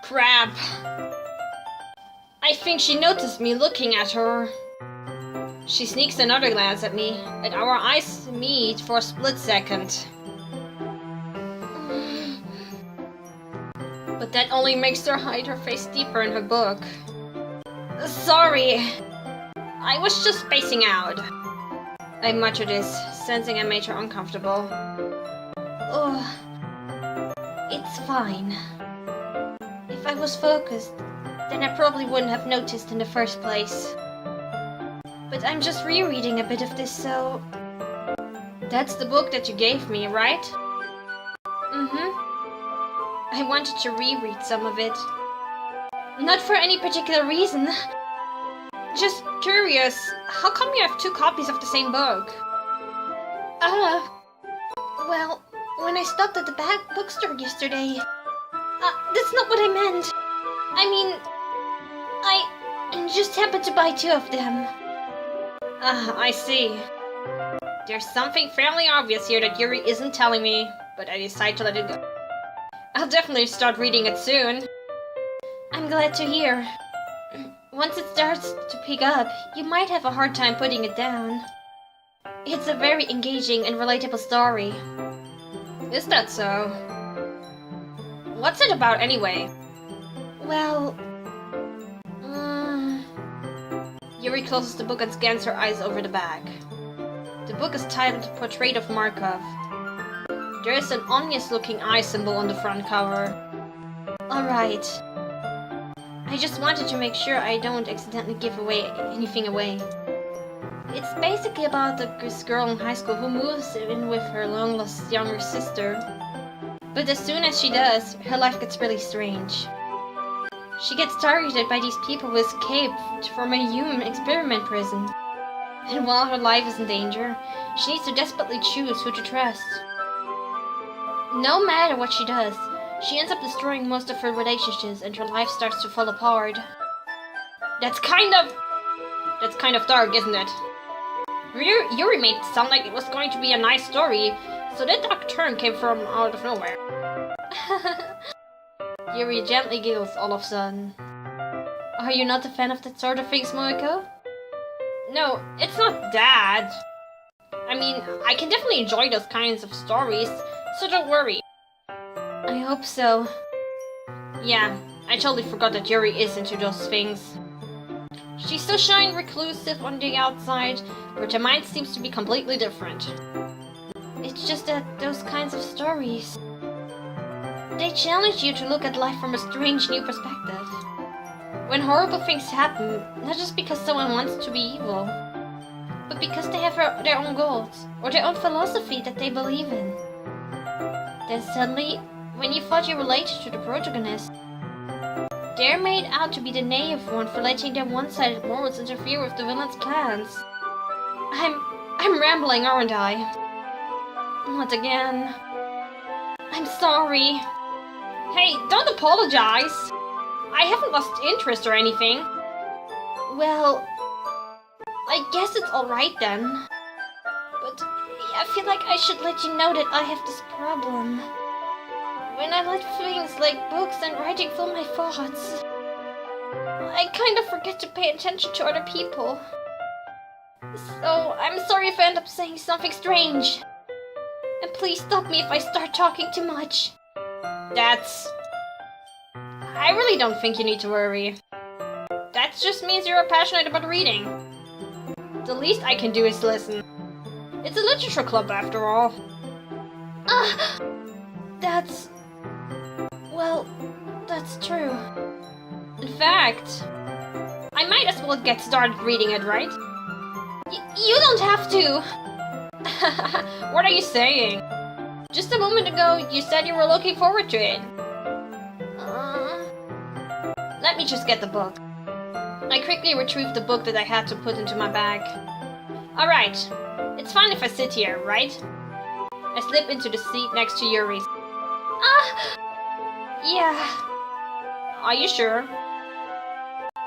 Crap. I think she noticed me looking at her. She sneaks another glance at me, and our eyes meet for a split second. But that only makes her hide her face deeper in her book. Sorry. I was just spacing out. I mutter this, sensing I made her uncomfortable. Oh, it's fine. If I was focused, then I probably wouldn't have noticed in the first place. But I'm just rereading a bit of this, so... That's the book that you gave me, right? I wanted to reread some of it. Not for any particular reason. Just curious, how come you have 2 copies of the same book? Well, when I stopped at the bookstore yesterday... that's not what I meant. I mean, I just happened to buy 2 of them. I see. There's something fairly obvious here that Yuri isn't telling me, but I decide to let it go. I'll definitely start reading it soon. I'm glad to hear. Once it starts to pick up, you might have a hard time putting it down. It's a very engaging and relatable story. Is that so? What's it about anyway? Well... Yuri closes the book and scans her eyes over the back. The book is titled Portrait of Markov. There is an ominous-looking eye symbol on the front cover. Alright. I just wanted to make sure I don't accidentally give anything away. It's basically about this girl in high school who moves in with her long-lost younger sister. But as soon as she does, her life gets really strange. She gets targeted by these people who escaped from a human experiment prison. And while her life is in danger, she needs to desperately choose who to trust. No matter what she does, she ends up destroying most of her relationships and her life starts to fall apart. That's kind of dark, isn't it? Yuri made it sound like it was going to be a nice story, so that dark turn came from out of nowhere. Yuri gently giggles all of a sudden. Are you not a fan of that sort of things, Moeko? No, it's not that. I mean, I can definitely enjoy those kinds of stories, so don't worry. I hope so. Yeah, I totally forgot that Yuri is into those things. She's so shy and reclusive on the outside, but her mind seems to be completely different. It's just that those kinds of stories... they challenge you to look at life from a strange new perspective. When horrible things happen, not just because someone wants to be evil, but because they have their own goals, or their own philosophy that they believe in. Then suddenly, when you thought you related to the protagonist, they're made out to be the naive one for letting their one-sided morals interfere with the villain's plans. I'm rambling, aren't I? Not again. I'm sorry. Hey, don't apologize. I haven't lost interest or anything. Well, I guess it's alright then. But I feel like I should let you know that I have this problem. When I let things like books and writing fill my thoughts, I kind of forget to pay attention to other people. So, I'm sorry if I end up saying something strange. And please stop me if I start talking too much. I really don't think you need to worry. That just means you're passionate about reading. The least I can do is listen. It's a literature club after all. Well, that's true. In fact, I might as well get started reading it, right? You don't have to! What are you saying? Just a moment ago, you said you were looking forward to it. Let me just get the book. I quickly retrieved the book that I had to put into my bag. Alright, it's fine if I sit here, right? I slip into the seat next to Yuri's. Yeah. Are you sure?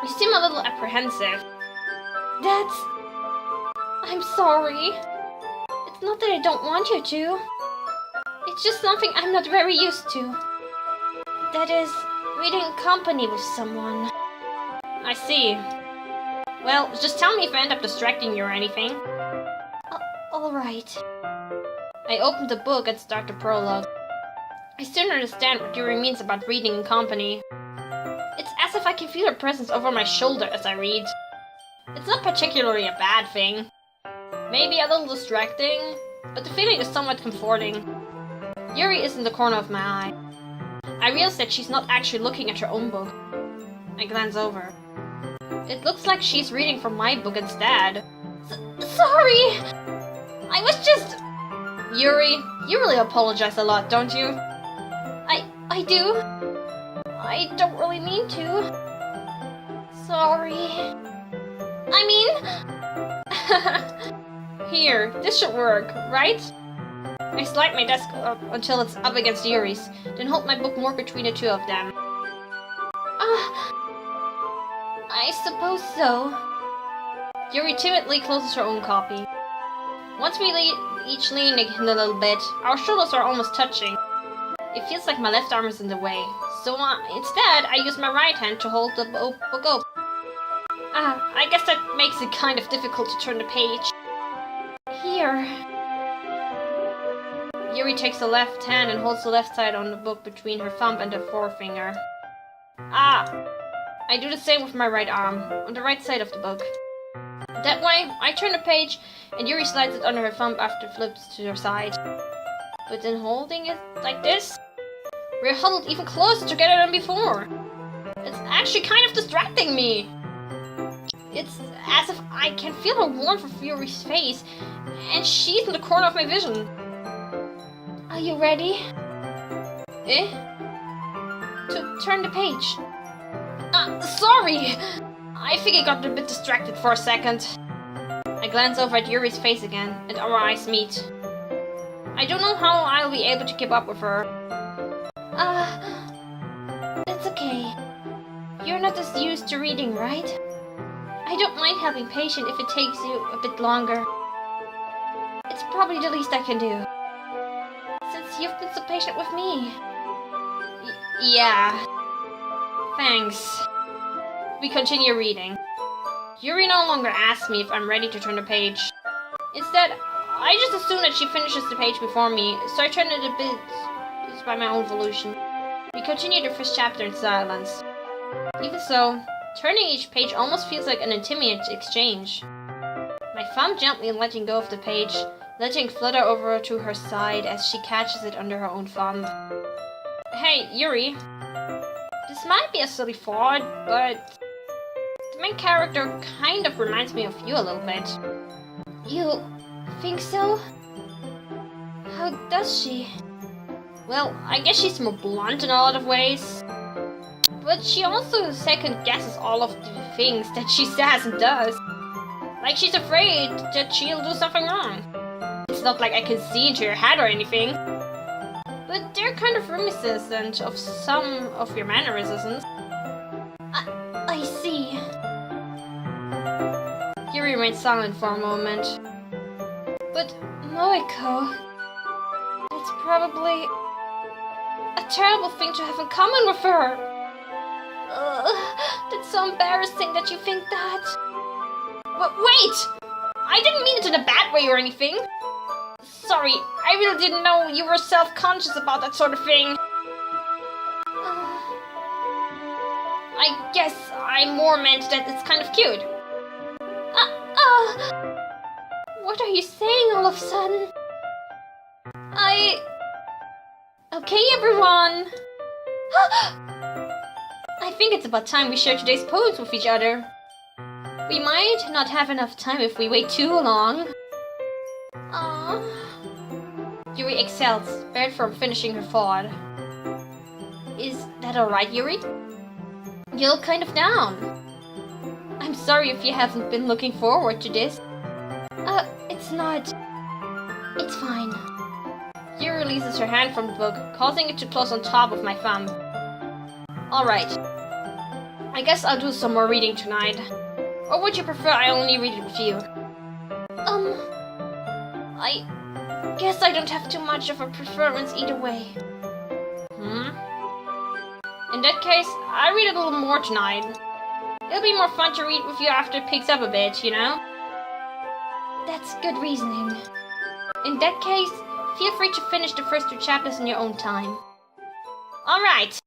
You seem a little apprehensive. I'm sorry. It's not that I don't want you to. It's just something I'm not very used to. That is, reading in company with someone. I see. Well, just tell me if I end up distracting you or anything. Alright. I opened the book and start the prologue. I soon understand what Yuri means about reading in company. It's as if I can feel her presence over my shoulder as I read. It's not particularly a bad thing. Maybe a little distracting, but the feeling is somewhat comforting. Yuri is in the corner of my eye. I realize that she's not actually looking at her own book. I glance over. It looks like she's reading from my book instead. Sorry! I was just... Yuri, you really apologize a lot, don't you? I do. I don't really mean to. Sorry. I mean... Here, this should work, right? I slide my desk up until it's up against Yuri's, then hold my book more between the two of them. I suppose so. Yuri timidly closes her own copy. Once we each lean a little bit, our shoulders are almost touching. It feels like my left arm is in the way, so instead I use my right hand to hold the book open. I guess that makes it kind of difficult to turn the page. Here. Yuri takes the left hand and holds the left side on the book between her thumb and her forefinger. I do the same with my right arm, on the right side of the book. That way, I turn the page, and Yuri slides it under her thumb after it flips to her side. But then holding it like this, we're huddled even closer together than before. It's actually kind of distracting me. It's as if I can feel the warmth of Yuri's face, and she's in the corner of my vision. Are you ready? To turn the page. Sorry! I think I got a bit distracted for a second. I glance over at Yuri's face again, and our eyes meet. I don't know how I'll be able to keep up with her. It's okay. You're not as used to reading, right? I don't mind having patience if it takes you a bit longer. It's probably the least I can do. Since you've been so patient with me. Yeah. Thanks. We continue reading. Yuri no longer asks me if I'm ready to turn the page. Instead, I just assume that she finishes the page before me, so I turn it a bit by my own volition. We continue the first chapter in silence. Even so, turning each page almost feels like an intimate exchange. My thumb gently letting go of the page, letting it flutter over to her side as she catches it under her own thumb. Hey, Yuri. This might be a silly thought, but the main character kind of reminds me of you a little bit. You think so? How does she? Well, I guess she's more blunt in a lot of ways. But she also second guesses all of the things that she says and does. Like she's afraid that she'll do something wrong. It's not like I can see into your head or anything. But they're kind of reminiscent of some of your mannerisms. I see. Yuri remains silent for a moment. But Moeko... It's probably a terrible thing to have in common with her. That's so embarrassing that you think that. Wait! I didn't mean it in a bad way or anything. Sorry, I really didn't know you were self-conscious about that sort of thing. I guess I more meant that it's kind of cute. What are you saying all of a sudden? Okay, everyone. I think it's about time we share today's poems with each other. We might not have enough time if we wait too long. Yuri exhales, barred from finishing her thought. Is that alright, Yuri? You look kind of down. I'm sorry if you haven't been looking forward to this. It's not. It's fine. Yuri releases her hand from the book, causing it to close on top of my thumb. Alright. I guess I'll do some more reading tonight. Or would you prefer I only read it with you? I guess I don't have too much of a preference either way. In that case, I'll read a little more tonight. It'll be more fun to read with you after it picks up a bit, you know? That's good reasoning. In that case, feel free to finish the first 2 chapters in your own time. Alright,